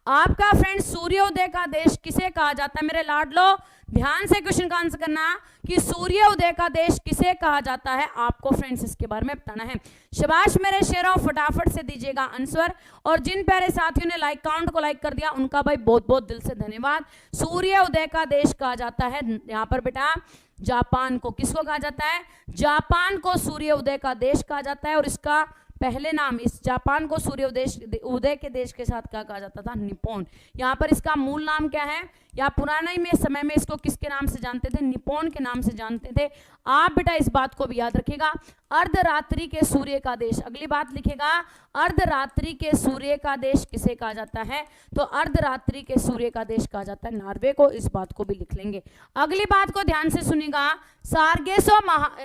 आपका फ्रेंड सूर्योदय का देश किसे कहा जाता है? मेरे लाडलो ध्यान से क्वेश्चन का आंसर करना कि सूर्योदय का देश किसे कहा जाता है, आपको फ्रेंड्स इसके बारे में बताना है। शाबाश मेरे शेरों, फटाफट से दीजिएगा आंसर। और जिन प्यारे साथियों ने लाइक काउंट को लाइक कर दिया उनका भाई बहुत बहुत दिल से धन्यवाद। सूर्योदय का देश कहा जाता है यहाँ पर बेटा जापान को। किसको कहा जाता है? जापान को सूर्योदय का देश कहा जाता है। और इसका पहले नाम, इस जापान को सूर्योदय उदय के देश के साथ क्या कहा जाता था? निप्पॉन। यहाँ पर इसका मूल नाम क्या है? या पुराने में समय में इसको किसके नाम से जानते थे? निप्पॉन के नाम से जानते थे। आप बेटा इस बात को भी याद रखिएगा। अर्धरात्रि के सूर्य का देश, अगली बात लिखेगा, अर्धरात्रि के सूर्य का देश किसे कहा जाता है? तो अर्धरात्रि के सूर्य का देश कहा जाता है नॉर्वे को। इस बात को भी लिख लेंगे। अगली बात को ध्यान से सुनिएगा, सार्गेसो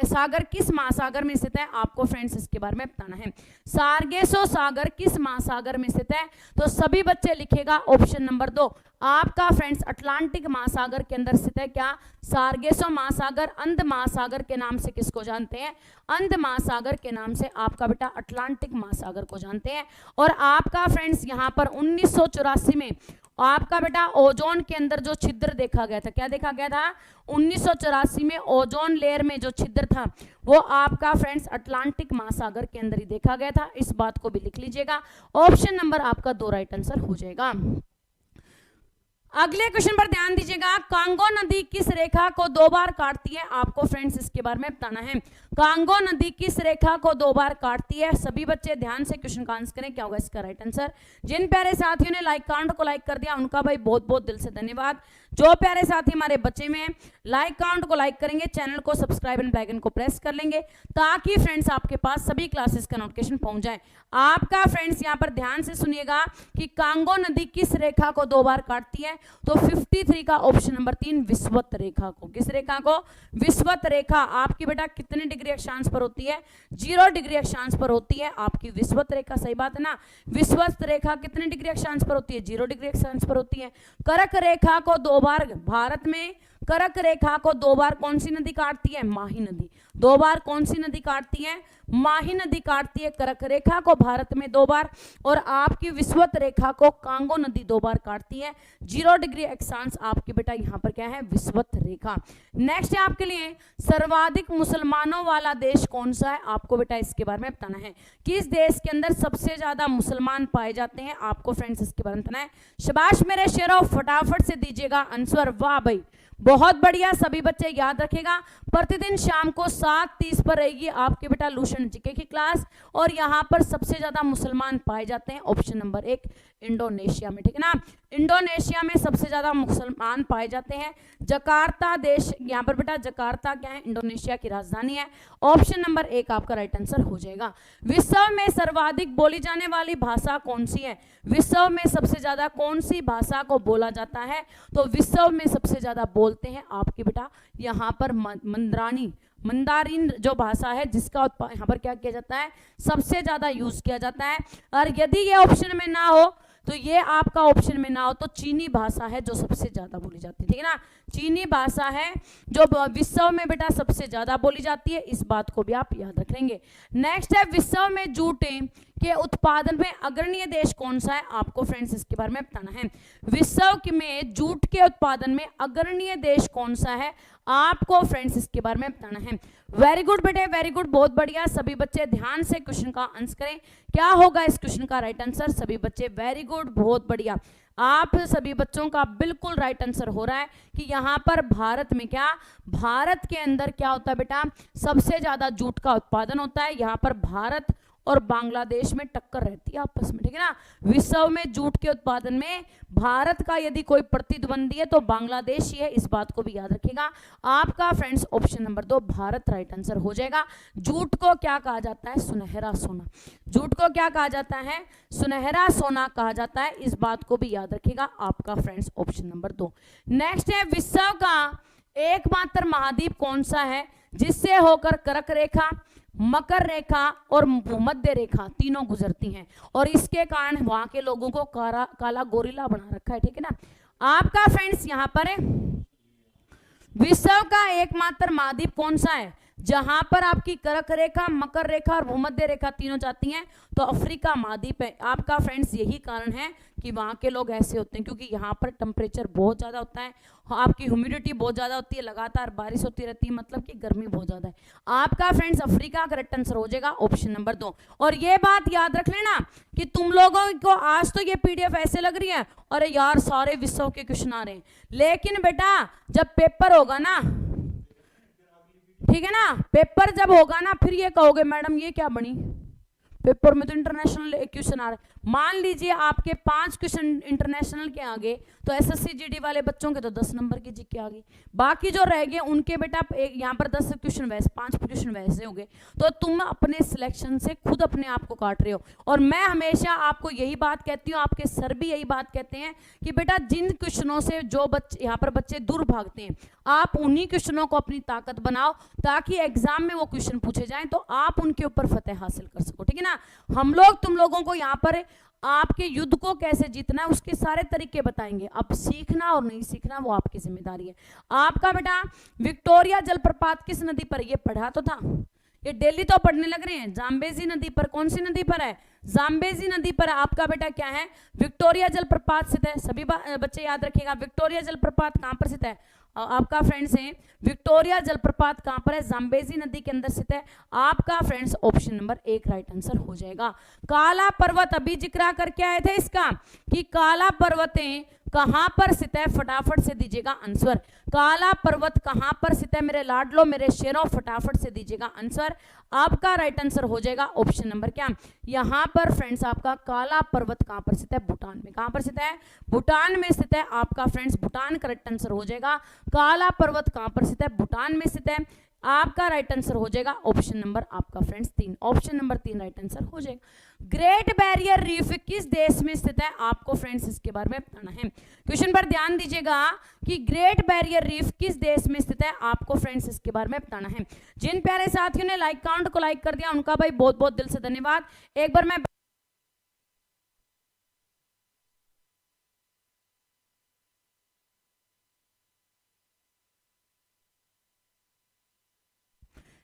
सागर किस महासागर में स्थित है? आपको फ्रेंड्स इसके बारे में बताना है। सार्गेसो सागर किस महासागर में स्थित है? तो सभी बच्चे लिखेगा ऑप्शन नंबर 2, आपका फ्रेंड्स अटलांटिक महासागर के अंदर स्थित है। क्या? सार्गेसो महासागर। अंध महासागर के नाम से किसको जानते हैं? अंध महासागर के नाम से आपका बेटा अटलांटिक महासागर को जानते हैं। और आपका फ्रेंड्स यहाँ पर 1984 में आपका बेटा ओजोन के अंदर जो छिद्र देखा गया था, क्या देखा गया था? 1984 में ओजोन लेयर में जो छिद्र था वो आपका फ्रेंड्स अटलांटिक महासागर के अंदर ही देखा गया था। इस बात को भी लिख लीजिएगा। ऑप्शन नंबर आपका 2 राइट आंसर हो जाएगा। अगले क्वेश्चन पर ध्यान दीजिएगा, कांगो नदी किस रेखा को 2 बार काटती है? आपको फ्रेंड्स इसके बारे में बताना है। कांगो नदी किस रेखा को 2 बार काटती है? सभी बच्चे ध्यान से क्वेश्चन का आंसर करें, क्या होगा इसका राइट आंसर। जिन प्यारे साथियों ने लाइक काउंट को लाइक कर दिया उनका भाई बहुत बहुत दिल से धन्यवाद। जो प्यारे साथी हमारे बच्चे में लाइक काउंट को लाइक करेंगे, चैनल को सब्सक्राइब एंड बेल आइकन को प्रेस कर लेंगे ताकि फ्रेंड्स आपके पास सभी क्लासेस का नोटिफिकेशन पहुंच जाए। आपका फ्रेंड्स यहाँ पर ध्यान से सुनिएगा कि कांगो नदी किस रेखा को 2 बार काटती है? तो 53 का ऑप्शन नंबर 3 विषुवत रेखा को। किस रेखा को? विषुवत रेखा। आपकी बेटा कितने डिग्री अक्षांश पर होती है? 0 डिग्री अक्षांश पर होती है आपकी विषुवत रेखा। सही बात है ना? विषुवत रेखा कितने डिग्री अक्षांश पर होती है? 0 डिग्री अक्षांश पर होती है। कर्क रेखा को 2 बार भारत में, कर्क रेखा को 2 बार कौन सी नदी काटती है? माही नदी। 2 बार कौन सी नदी काटती है? माही नदी काटती है कर्क रेखा को भारत में 2 बार। और आपकी विषुवत रेखा को कांगो नदी 2 बार काटती है। 0 डिग्री अक्षांश आपकी बेटा यहाँ पर क्या है? विषुवत रेखा। नेक्स्ट है आपके लिए, सर्वाधिक मुसलमानों वाला देश कौन सा है? आपको बेटा इसके बारे में बताना है। किस देश के अंदर सबसे ज्यादा मुसलमान पाए जाते हैं? आपको फ्रेंड्स इसके बारे में बताना है। शाबाश मेरे शेरों, फटाफट से दीजिएगा आंसर। वाह भाई बहुत बढ़िया। सभी बच्चे याद रखेगा, प्रतिदिन शाम को 7:30 पर रहेगी आपके बेटा लूशन जीके की क्लास। और यहाँ पर सबसे ज्यादा मुसलमान पाए जाते हैं ऑप्शन नंबर 1 इंडोनेशिया में। ठीक है ना? इंडोनेशिया में सबसे ज्यादा मुसलमान पाए जाते हैं। जकार्ता देश, यहाँ पर बेटा जकार्ता क्या है? इंडोनेशिया की राजधानी है। ऑप्शन नंबर 1 आपका राइट आंसर हो जाएगा। विश्व में सर्वाधिक बोली जाने वाली भाषा कौन सी है? विश्व में सबसे ज्यादा कौन सी भाषा को बोला जाता है? तो विश्व में सबसे ज्यादा बोलते हैं आपके बेटा यहाँ पर मंदारिन जो भाषा है, जिसका यहाँ पर क्या किया जाता है? सबसे ज्यादा यूज किया जाता है। और यदि ये ऑप्शन में ना हो तो ये आपका ऑप्शन में ना हो तो चीनी भाषा है जो सबसे ज्यादा बोली जाती है। ठीक है ना? चीनी भाषा है जो विश्व में बेटा सबसे ज्यादा बोली जाती है। इस बात को भी आप याद रखेंगे। नेक्स्ट है, विश्व में जूट के उत्पादन में अग्रणीय देश कौन सा है? आपको फ्रेंड्स इसके बारे में बताना है। विश्व में जूट के उत्पादन में अग्रणीय देश कौन सा है? आपको फ्रेंड्स इसके बारे में बताना है। वेरी गुड बेटे, वेरी गुड, बहुत बढ़िया। सभी बच्चे ध्यान से क्वेश्चन का आंसर करें, क्या होगा इस क्वेश्चन का राइट आंसर। सभी बच्चे वेरी गुड, बहुत बढ़िया। आप सभी बच्चों का बिल्कुल राइट आंसर हो रहा है कि यहाँ पर भारत में क्या, भारत के अंदर क्या होता है बेटा? सबसे ज्यादा जूट का उत्पादन होता है। यहाँ पर भारत और बांग्लादेश में टक्कर रहती है आपस में। ठीक है ना? विश्व में जूट के उत्पादन में भारत का यदि कोई प्रतिद्वंदी है तो बांग्लादेश ही है। इस बात को भी याद रखिएगा। आपका friends option number 2 Bharat right answer हो जाएगा। जूट को क्या कहा जाता है? सुनहरा सोना। जूट को क्या कहा जाता है? सुनहरा सोना कहा जाता है। इस बात को भी याद रखिएगा। आपका फ्रेंड्स ऑप्शन नंबर 2। नेक्स्ट है, विश्व का एकमात्र महाद्वीप कौन सा है जिससे होकर कर्क रेखा, मकर रेखा और भूमध्य रेखा तीनों गुजरती हैं और इसके कारण वहां के लोगों को काला गोरिल्ला बना रखा है। ठीक है ना? आपका फ्रेंड्स यहाँ पर विश्व का एकमात्र महाद्वीप कौन सा है? जहां पर आपकी कर्क रेखा, मकर रेखा और भूमध्य रेखा तीनों जाती हैं तो अफ्रीका महाद्वीप है आपका फ्रेंड्स। यही कारण है कि वहां के लोग ऐसे होते हैं, क्योंकि यहाँ पर टेम्परेचर बहुत ज्यादा होता है, आपकी ह्यूमिडिटी बहुत ज्यादा होती है, लगातार बारिश होती रहती है, मतलब कि गर्मी बहुत ज्यादा है। आपका फ्रेंड्स अफ्रीका करेक्ट आंसर हो जाएगा ऑप्शन नंबर 2। और ये बात याद रख लेना कि तुम लोगों को आज तो ये पीडीएफ ऐसे लग रही है अरे यार सारे विषयों के क्वेश्चन आ रहे हैं, लेकिन बेटा जब पेपर होगा ना, ठीक है ना, पेपर जब होगा ना फिर ये कहोगे मैडम ये क्या बनी, पेपर में तो इंटरनेशनल क्वेश्चन आ रहे हैं। मान लीजिए आपके 5 क्वेश्चन इंटरनेशनल के आगे तो एसएससी जीडी वाले बच्चों के तो 10 नंबर की जीके आ गई, बाकी जो रह गए उनके बेटा यहाँ पर 10 क्वेश्चन वैसे 5 क्वेश्चन वैसे हो गए, तो तुम अपने सिलेक्शन से खुद अपने आप को काट रहे हो। और मैं हमेशा आपको यही बात कहती हूँ, आपके सर भी यही बात कहते हैं कि बेटा जिन क्वेश्चनों से जो बच्चे यहाँ पर बच्चे दूर भागते हैं आप उन्हीं क्वेश्चनों को अपनी ताकत बनाओ ताकि एग्जाम में वो क्वेश्चन पूछे जाएं तो आप उनके ऊपर फतेह हासिल कर सको, ठीक है ना। हम लोग तुम लोगों को यहाँ पर आपके युद्ध को कैसे जीतना है उसके सारे तरीके बताएंगे, अब सीखना और नहीं सीखना वो आपकी जिम्मेदारी है। आपका बेटा विक्टोरिया जलप्रपात किस नदी पर, ये पढ़ा तो था, ये डेली तो पढ़ने लग रहे हैं। जाम्बेजी नदी पर, कौन सी नदी पर है, जाम्बेजी नदी पर आपका बेटा क्या है, विक्टोरिया जलप्रपात स्थित है। सभी बच्चे याद रखिएगा विक्टोरिया जलप्रपात कहां पर स्थित है, आपका फ्रेंड्स है विक्टोरिया जलप्रपात कहां पर है, जाम्बेजी नदी के अंदर स्थित है। आपका friends option number 1 right answer हो जाएगा। काला पर्वत अभी जिक्र करके आए थे इसका कि काला पर्वतें कहां पर स्थित है, फटाफट से दीजिएगा आंसर। काला पर्वत कहां पर स्थित है मेरे लाडलो मेरे शेरों, फटाफट से दीजिएगा आंसर। आपका राइट आंसर हो जाएगा ऑप्शन नंबर क्या, यहां पर फ्रेंड्स आपका काला पर्वत कहां पर स्थित है, भूटान में। कहां पर स्थित है, भूटान में स्थित है। आपका फ्रेंड्स भूटान करेक्ट आंसर हो जाएगा। काला पर्वत कहां पर स्थित है, भूटान में स्थित है। आपका राइट आंसर हो जाएगा ऑप्शन नंबर आपका friends 3, option number 3 right answer हो जाएगा। ग्रेट बैरियर रीफ किस देश में स्थित है, आपको फ्रेंड्स इसके बारे में बताना है। क्वेश्चन पर ध्यान दीजिएगा कि ग्रेट बैरियर रीफ किस देश में स्थित है, आपको फ्रेंड्स इसके बारे में बताना है। जिन प्यारे साथियों ने लाइक काउंट को लाइक कर दिया उनका भाई बहुत बहुत दिल से धन्यवाद। एक बार मैं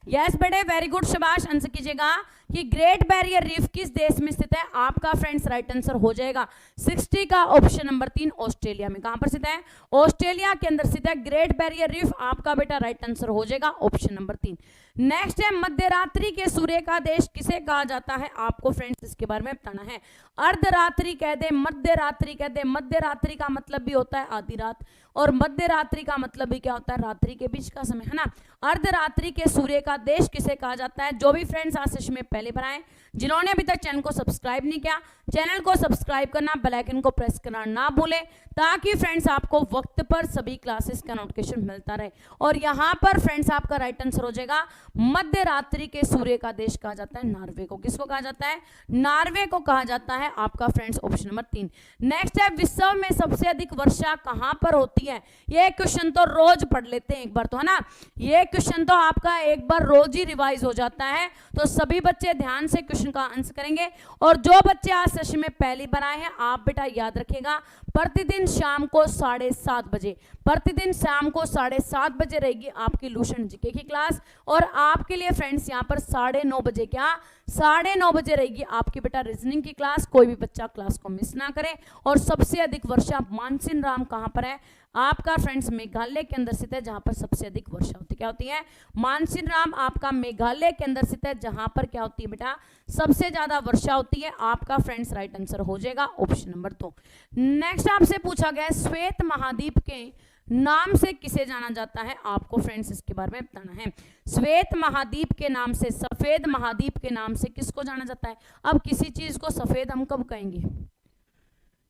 यस बेटे वेरी गुड, शाबाश, आंसर कीजिएगा कि ग्रेट बैरियर रीफ किस देश में स्थित है, आपका फ्रेंड्स राइट आंसर हो जाएगा 60 का ऑप्शन नंबर 3 ऑस्ट्रेलिया में। कहां पर स्थित है, ऑस्ट्रेलिया के अंदर स्थित है ग्रेट बैरियर रीफ। आपका बेटा राइट आंसर हो जाएगा ऑप्शन नंबर 3। नेक्स्ट है मध्यरात्रि के सूर्य का देश किसे कहा जाता है, आपको फ्रेंड्स इसके बारे में बताना है। अर्धरात्रि कह दे, मध्य रात्रि कह दे, मध्य रात्रि का मतलब भी होता है आधी रात और मध्य रात्रि का मतलब भी क्या होता है, रात्रि के बीच का समय, है ना। अर्धरात्रि के सूर्य का देश किसे कहा जाता है, जो भी फ्रेंड्स आज सेशन में पहले बनाए, जिन्होंने अभी तक चैनल को सब्सक्राइब नहीं किया, चैनल को सब्सक्राइब करना, बेल आइकन को प्रेस करना ना भूले ताकि फ्रेंड्स आपको वक्त पर सभी क्लासेस का नोटिफिकेशन मिलता रहे। और यहाँ पर फ्रेंड्स आपका राइट आंसर हो जाएगा मध्य रात्रि के सूर्य का देश कहा जाता है नॉर्वे को। किसको कहा जाता है, नॉर्वे को कहा जाता है। आपका फ्रेंड्स ऑप्शन नंबर 3। नेक्स्ट है विश्व में सबसे अधिक वर्षा कहां पर होती है, ये क्वेश्चन तो रोज पढ़ लेते हैं एक बार तो, है ना। ये क्वेश्चन तो आपका एक बार रोज ही रिवाइज हो जाता है, तो सभी बच्चे ध्यान से क्वेश्चन का आंसर करेंगे। और जो बच्चे आज सेशन में पहली बार आए हैं आप बेटा याद रखिएगा प्रतिदिन शाम को 7:30 बजे, प्रतिदिन शाम को 7:30 बजे रहेगी आपकी लूशन जीके की क्लास। और आपके लिए फ्रेंड्स यहाँ पर 9:30 बजे, क्या 9:30 बजे रहेगी आपकी बेटा रीजनिंग की क्लास। कोई भी बच्चा क्लास को मिस ना करे। और सबसे अधिक वर्षा मानसिन राम कहां पर है, आपका फ्रेंड्स मेघालय के अंदर स्थित है जहां पर सबसे अधिक वर्षा होती है। क्या होती है, मानसिन राम आपका मेघालय के अंदर स्थित है जहां पर क्या होती है बेटा, सबसे ज्यादा वर्षा होती है। आपका फ्रेंड्स राइट आंसर हो जाएगा ऑप्शन नंबर 2। नेक्स्ट आपसे पूछा गया श्वेत महाद्वीप के नाम से किसे जाना जाता है, आपको फ्रेंड्स इसके बारे में बताना है। श्वेत महाद्वीप के नाम से, सफेद महाद्वीप के नाम से किसको जाना जाता है। अब किसी चीज को सफेद हम कब कहेंगे,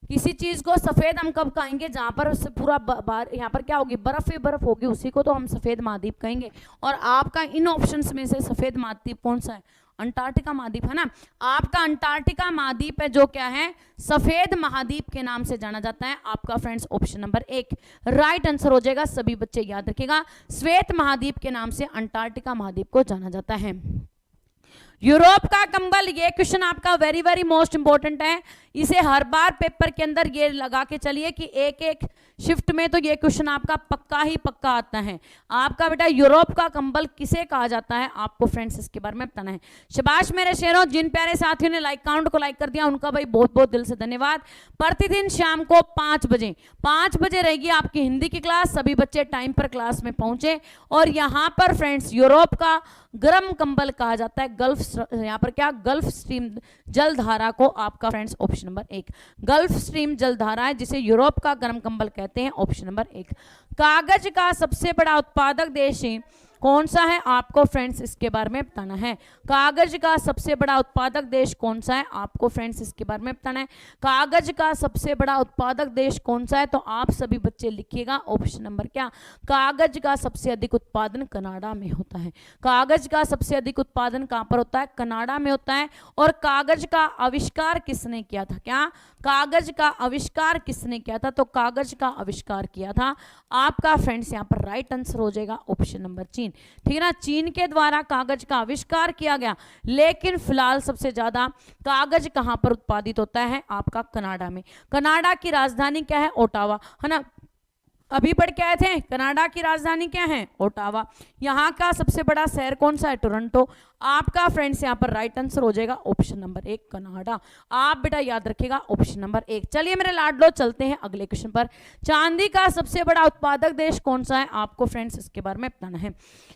किसी चीज को सफेद हम कब कहेंगे, जहां पर पूरा यहाँ पर क्या होगी, बर्फ ही बर्फ होगी, उसी को तो हम सफेद महाद्वीप कहेंगे। और आपका इन ऑप्शंस में से सफेद महाद्वीप कौन सा है, अंटार्कटिका महाद्वीप, है ना। आपका अंटार्कटिका महाद्वीप है जो क्या है, सफेद महाद्वीप के नाम से जाना जाता है। आपका friends option number 1 right answer हो जाएगा। सभी बच्चे याद रखिएगा श्वेत महाद्वीप के नाम से अंटार्कटिका महाद्वीप को जाना जाता है। यूरोप का कंबल, ये क्वेश्चन आपका वेरी वेरी मोस्ट इंपॉर्टेंट है, इसे हर बार पेपर के अंदर ये लगा के चलिए कि एक एक शिफ्ट में तो ये क्वेश्चन आपका पक्का ही पक्का आता है। आपका बेटा यूरोप का कंबल किसे कहा जाता है, आपको फ्रेंड्स इसके बारे में बताना है। शाबाश मेरे शेरों, जिन प्यारे साथियों ने लाइक काउंट को लाइक कर दिया उनका भाई बहुत बहुत दिल से धन्यवाद। प्रतिदिन शाम को 5 बजे रहेगी आपकी हिंदी की क्लास, सभी बच्चे टाइम पर क्लास में पहुंचे। और यहाँ पर फ्रेंड्स यूरोप का गर्म कंबल कहा जाता है गल्फ, यहाँ पर क्या, गल्फ स्ट्रीम जलधारा को आपका friends option number 1 gulf stream जलधारा है जिसे यूरोप का गर्म कंबल कहते हैं, ऑप्शन नंबर 1। कागज का सबसे बड़ा उत्पादक देश कौन सा है, आपको फ्रेंड्स इसके बारे में बताना है। कागज का सबसे बड़ा उत्पादक देश कौन सा है, आपको फ्रेंड्स इसके बारे में बताना है। कागज का सबसे बड़ा उत्पादक देश कौन सा है, तो आप सभी बच्चे लिखिएगा ऑप्शन नंबर क्या, कागज का सबसे अधिक उत्पादन कनाडा में होता है। कागज का सबसे अधिक उत्पादन कहां पर होता है, कनाडा में होता है। और कागज का आविष्कार किसने किया था, क्या कागज का आविष्कार किसने किया था, तो कागज का आविष्कार किया था आपका फ्रेंड्स यहाँ पर राइट आंसर हो जाएगा ऑप्शन नंबर चीन। ठीक है ना, चीन के द्वारा कागज का आविष्कार किया गया, लेकिन फिलहाल सबसे ज्यादा कागज कहां पर उत्पादित होता है, आपका कनाडा में। कनाडा की राजधानी क्या है, ओटावा, है ना, अभी पढ़ के आए थे। कनाडा की राजधानी क्या है, ओटावा। यहाँ का सबसे बड़ा शहर कौन सा है, टोरंटो। आपका फ्रेंड्स यहाँ पर राइट आंसर हो जाएगा ऑप्शन नंबर 1 कनाडा। आप बेटा याद रखिएगा ऑप्शन नंबर 1। चलिए मेरे लाडलो चलते हैं अगले क्वेश्चन पर। चांदी का सबसे बड़ा उत्पादक देश कौन सा है, आपको फ्रेंड्स इसके बारे में बताना है।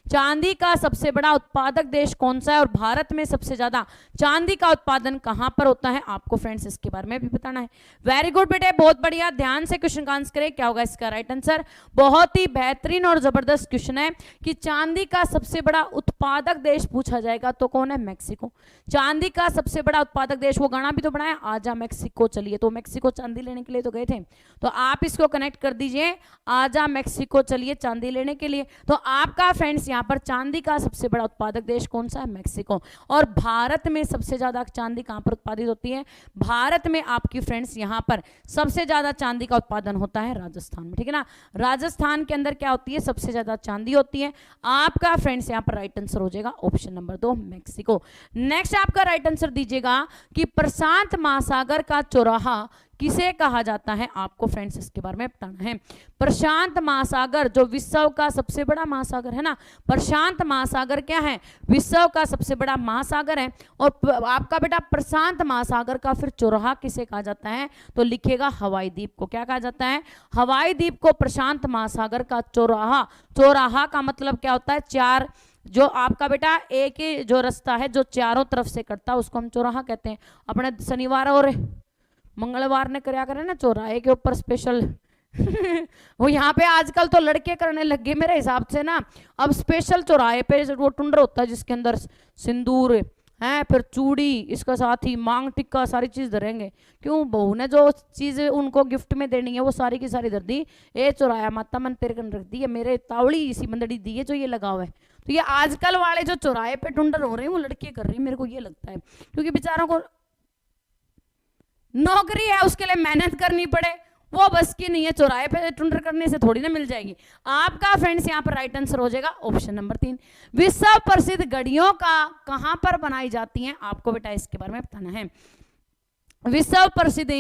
चांदी का सबसे बड़ा उत्पादक देश कौन सा है और भारत में सबसे ज्यादा चांदी का उत्पादन कहां पर होता है, आपको फ्रेंड्स इसके बारे में भी बताना है। वेरी गुड बेटे, बहुत बढ़िया, ध्यान से क्वेश्चन का आंसर करें, क्या होगा इसका राइट आंसर। बहुत ही बेहतरीन और जबरदस्त क्वेश्चन है कि चांदी का सबसे बड़ा उत्पादक देश पूछा जाएगा तो कौन है, मैक्सिको। चांदी का सबसे बड़ा उत्पादक देश, वो गाना भी तो बनाया आजा मैक्सिको चलिए, तो मैक्सिको चांदी लेने के लिए तो गए थे, तो आप इसको कनेक्ट कर दीजिए, आजा मैक्सिको चलिए चांदी लेने के लिए। तो आपका फ्रेंड्स यहाँ पर चांदी का सबसे बड़ा उत्पादक देश कौन सा है, मैक्सिको। और भारत में सबसे ज्यादा चांदी कहां पर उत्पादित होती है, भारत में आपकी फ्रेंड्स यहाँ पर सबसे ज्यादा चांदी का उत्पादन होता है राजस्थान में। ठीक है ना, राजस्थान के अंदर क्या होती है, सबसे ज्यादा चांदी होती है। आपका फ्रेंड्स यहाँ पर राइट आंसर हो जाएगा ऑप्शन नंबर 2 मैक्सिको। नेक्स्ट आपका राइट आंसर दीजिएगा कि प्रशांत महासागर का चौराहा किसे कहा जाता है, आपको फ्रेंड्स इसके बारे में बताना है। प्रशांत महासागर जो विश्व का सबसे बड़ा महासागर है ना, प्रशांत महासागर क्या है, विश्व का सबसे बड़ा महासागर है। और आपका बेटा प्रशांत महासागर का फिर चौराहा किसे कहा जाता है, तो लिखेगा हवाई द्वीप को। क्या कहा जाता है, हवाई द्वीप को प्रशांत महासागर का चौराहा। चौराहा का मतलब क्या होता है, चार, जो आपका बेटा एक ही जो रास्ता है जो चारों तरफ से कटता है उसको हम चौराहा कहते हैं। अपने शनिवार और मंगलवार ने कराया करे ना चौराहे के ऊपर स्पेशल वो यहाँ पे आजकल तो लड़के करने लग गए मेरे हिसाब से ना, अब स्पेशल चौराहे पे वो टुंडर होता है जिसके अंदर सिंदूर है, फिर चूड़ी, इसका साथ ही मांग टिक्का, सारी चीज धरेंगे। क्यों, बहू ने जो चीज उनको गिफ्ट में देनी है वो सारी की सारी धर दी। ए चौराया माता मन तेरे कन रख दी है, मेरे तावड़ी इसी मंदड़ी दी है जो ये लगा हुआ है। तो ये आजकल वाले जो चौराहे पे टुंडर हो रहे हैं वो लड़के कर रहे हैं, मेरे को ये लगता है, क्योंकि बेचारों को नौकरी है, उसके लिए मेहनत करनी पड़े, वो बस की नहीं है, चौराहे पे टुंडर करने से थोड़ी ना मिल जाएगी। आपका फ्रेंड्स यहाँ पर राइट आंसर हो जाएगा ऑप्शन नंबर 3। विश्व प्रसिद्ध घड़ियों का कहां पर बनाई जाती हैं, आपको बेटा इसके बारे में बताना है। विश्व प्रसिद्ध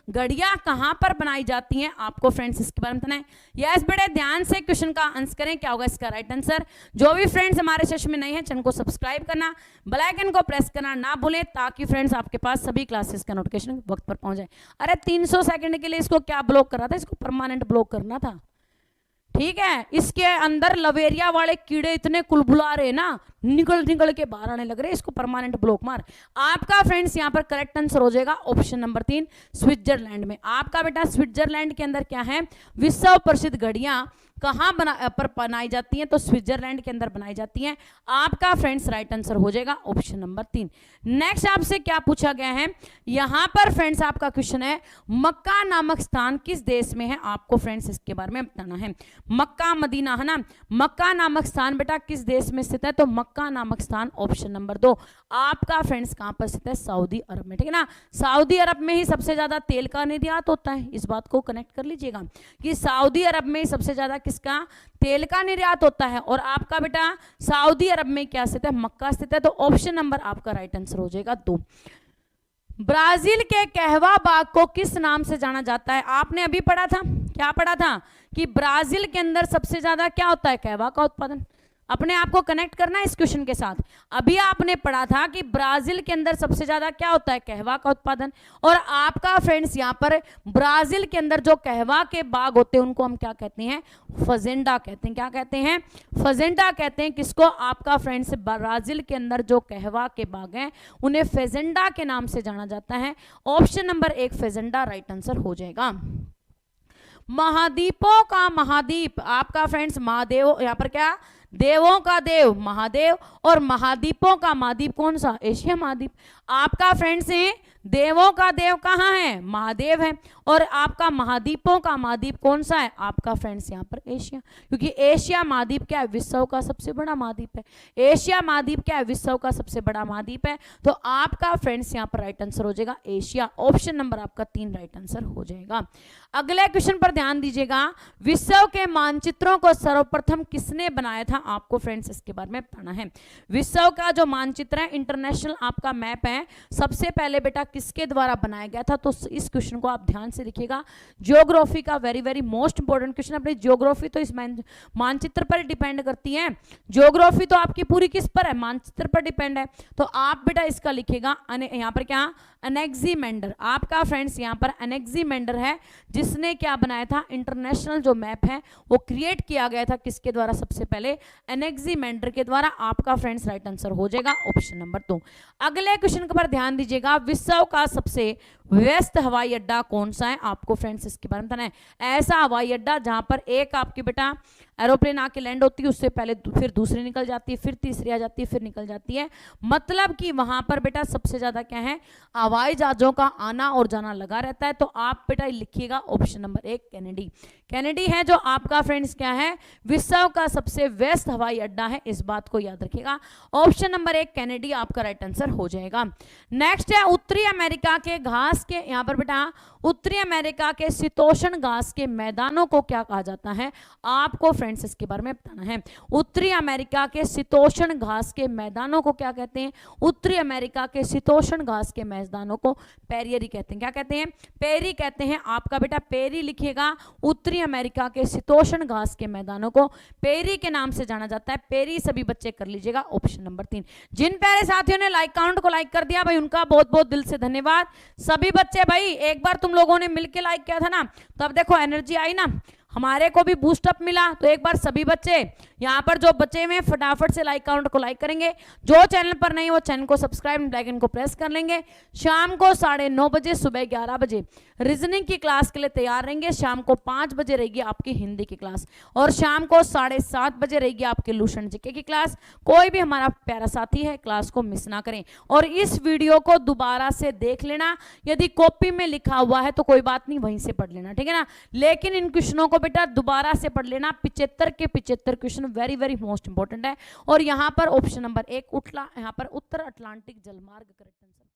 घड़ियां कहां पर बनाई जाती हैं, आपको फ्रेंड्स इसके बारे में बताना है। यस बेटे, ध्यान से क्वेश्चन का आंसर करें, क्या होगा इसका राइट आंसर। जो भी फ्रेंड्स हमारे सेशन में नए हैं चैनल को सब्सक्राइब करना, बेल आइकन को प्रेस करना ना भूलें, ताकि फ्रेंड्स आपके पास सभी क्लासेस का नोटिफिकेशन वक्त पर पहुंच जाए। अरे 300 सेकंड के लिए इसको क्या ब्लॉक कर रहा था, इसको परमानेंट ब्लॉक करना था। ठीक है, इसके अंदर लवेरिया वाले कीड़े इतने कुलबुला रहे ना, निकल निकल के बाहर आने लग रहे, इसको परमानेंट ब्लॉक मार। आपका फ्रेंड्स यहाँ पर करेक्ट आंसर हो जाएगा ऑप्शन नंबर 3 स्विट्जरलैंड में। आपका बेटा स्विट्जरलैंड के अंदर क्या है, विश्व प्रसिद्ध घड़ियां कहां बनाई जाती हैं, तो स्विट्जरलैंड के अंदर बनाई जाती हैं। आपका फ्रेंड्स राइट आंसर हो जाएगा ऑप्शन नंबर 3। नेक्स्ट आपसे क्या पूछा गया है, यहां पर फ्रेंड्स आपका क्वेश्चन है, मक्का नामक स्थान किस देश में है, आपको फ्रेंड्स इसके बारे में बताना है। मक्का मदीना है ना, मक्का नामक स्थान बेटा किस देश में स्थित है, तो मक्का नामक स्थान ऑप्शन नंबर 2 आपका फ्रेंड्स कहां पर स्थित है, सऊदी अरब में, ठीक है ना। सऊदी अरब में ही सबसे ज्यादा तेल का निर्यात होता है, इस बात को कनेक्ट कर लीजिएगा कि सऊदी अरब में सबसे ज्यादा किसका, तेल का निर्यात होता है। और आपका बेटा सऊदी अरब में क्या स्थित है, मक्का स्थित है, तो ऑप्शन नंबर आपका राइट आंसर हो जाएगा 2। ब्राजील के कहवा बाग को किस नाम से जाना जाता है, आपने अभी पढ़ा था, क्या पढ़ा था कि ब्राजील के अंदर सबसे ज्यादा क्या होता है, कहवा का उत्पादन। अपने आप को कनेक्ट करना है इस क्वेश्चन के साथ। अभी आपने पढ़ा था कि ब्राजील के अंदर सबसे ज्यादा क्या होता है, कहवा का उत्पादन। और आपका फ्रेंड्स यहाँ पर ब्राजील के अंदर जो कहवा के बाग होते हैं उनको हम क्या कहते हैं, फजेंडा कहते हैं। क्या कहते हैं, फजेंडा कहते हैं किसको, आपका फ्रेंड्स ब्राजील के अंदर जो कहवा के बाग हैं उन्हें फेजेंडा के नाम से जाना जाता है। ऑप्शन नंबर 1 फेजेंडा राइट आंसर हो जाएगा। महाद्वीपों का महाद्वीप, आपका फ्रेंड्स महादेव, यहाँ पर क्या, देवों का देव महादेव, और महाद्वीपों का महाद्वीप कौन सा, एशिया महाद्वीप। आपका फ्रेंड्स है देवों का देव कहाँ है, महादेव है, और आपका महाद्वीपों का महाद्वीप कौन सा है, आपका फ्रेंड्स यहाँ पर एशिया, क्योंकि एशिया महाद्वीप क्या है, विश्व का सबसे बड़ा महाद्वीप है। एशिया महाद्वीप क्या है, विश्व का सबसे बड़ा महाद्वीप है। तो आपका फ्रेंड्स यहाँ पर राइट आंसर हो जाएगा एशिया, ऑप्शन नंबर आपका 3 राइट आंसर हो जाएगा। अगले क्वेश्चन पर ध्यान दीजिएगा, विश्व के मानचित्रों को सर्वप्रथम किसने बनाया था, आपको फ्रेंड्स इसके बारे में पढ़ना है। विश्व का जो मानचित्र है, इंटरनेशनल आपका मैप है, सबसे पहले बेटा किसके द्वारा बनाया गया था, तो इस क्वेश्चन को आप ध्यान से लिखिएगा। ज्योग्राफी का very very most important question, अपनी ज्योग्राफी तो इस मानचित्र पर डिपेंड करती है। ज्योग्राफी तो आपकी पूरी किस पर है, मानचित्र पर डिपेंड है। तो आप बेटा इसका लिखिएगा, यहाँ पर क्या, एनेक्सीमेंडर, आपका फ्रेंड्स यहाँ पर एनेक्सीमेंडर है जिसने क्या बनाया था, इंटरनेशनल जो मैप है वो क्रिएट किया गया था किसके द्वारा, सबसे पहले एनेक्सीमेंडर के द्वारा। आपका फ्रेंड्स राइट आंसर हो जाएगा ऑप्शन नंबर 2। अगले क्वेश्चन पर ध्यान दीजिएगा, विश्व का सबसे व्यस्त हवाई अड्डा कौन सा है, आपको फ्रेंड्स इसके बारे में बताना है। ऐसा हवाई अड्डा जहां पर एक आपकी बेटा एरोप्लेन आके लैंड होती है, उससे पहले फिर दूसरी निकल जाती है, फिर तीसरी आ जाती है, फिर निकल जाती है, मतलब कि वहां पर बेटा सबसे ज्यादा क्या है, हवाई जहाजों का आना और जाना लगा रहता है। तो आप बेटा लिखिएगा ऑप्शन नंबर 1 कैनेडी। कैनेडी है जो आपका फ्रेंड्स क्या है, विश्व का सबसे व्यस्त हवाई अड्डा है, इस बात को याद रखिएगा। ऑप्शन नंबर 1 कैनेडी आपका राइट आंसर हो जाएगा। नेक्स्ट है उत्तरी अमेरिका के घास के, यहाँ पर बेटा उत्तरी अमेरिका के शीतोष्ण घास के मैदानों को क्या कहा जाता है, आपको फ्रेंड्स इसके बारे में बताना है। उत्तरी अमेरिका के शीतोष्ण घास के मैदानों को क्या कहते हैं, उत्तरी अमेरिका के शीतोष्ण घास के मैदानों को पेरियरी कहते हैं। क्या कहते हैं, पेरी कहते हैं। आपका बेटा पेरी लिखिएगा, उत्तरी अमेरिका के शीतोष्ण घास के मैदानों को पेरी के नाम से जाना जाता है। पेरी सभी बच्चे कर लीजिएगा ऑप्शन नंबर 3। जिन प्यारे साथियों ने लाइक काउंट को लाइक कर दिया भाई, उनका बहुत बहुत दिल से धन्यवाद। सभी बच्चे भाई एक बार तुम लोगों ने मिलके लाइक किया था ना, तो अब देखो एनर्जी आई ना, हमारे को भी बूस्ट अप मिला। तो एक बार सभी बच्चे यहाँ पर जो बचे हुए फटाफट से लाइक काउंट को लाइक करेंगे। जो चैनल पर नहीं वो चैनल को सब्सक्राइब बेल आइकन को प्रेस कर लेंगे। शाम को 9:30 बजे, सुबह 11 बजे रीजनिंग की क्लास के लिए तैयार रहेंगे। शाम को 5 बजे रहेगी आपकी हिंदी की क्लास, और शाम को 7:30 बजे रहेगी आपकी लूशन जीके की क्लास। कोई भी हमारा प्यारा साथी है, क्लास को मिस ना करें। और इस वीडियो को दोबारा से देख लेना, यदि कॉपी में लिखा हुआ है तो कोई बात नहीं, वहीं से पढ़ लेना, ठीक है ना। लेकिन इन क्वेश्चनों को बेटा दोबारा से पढ़ लेना, 75 के 75 question very very most important है। और यहाँ पर ऑप्शन नंबर 1 यहाँ पर उत्तर अटलांटिक जलमार्ग करेक्ट आंसर।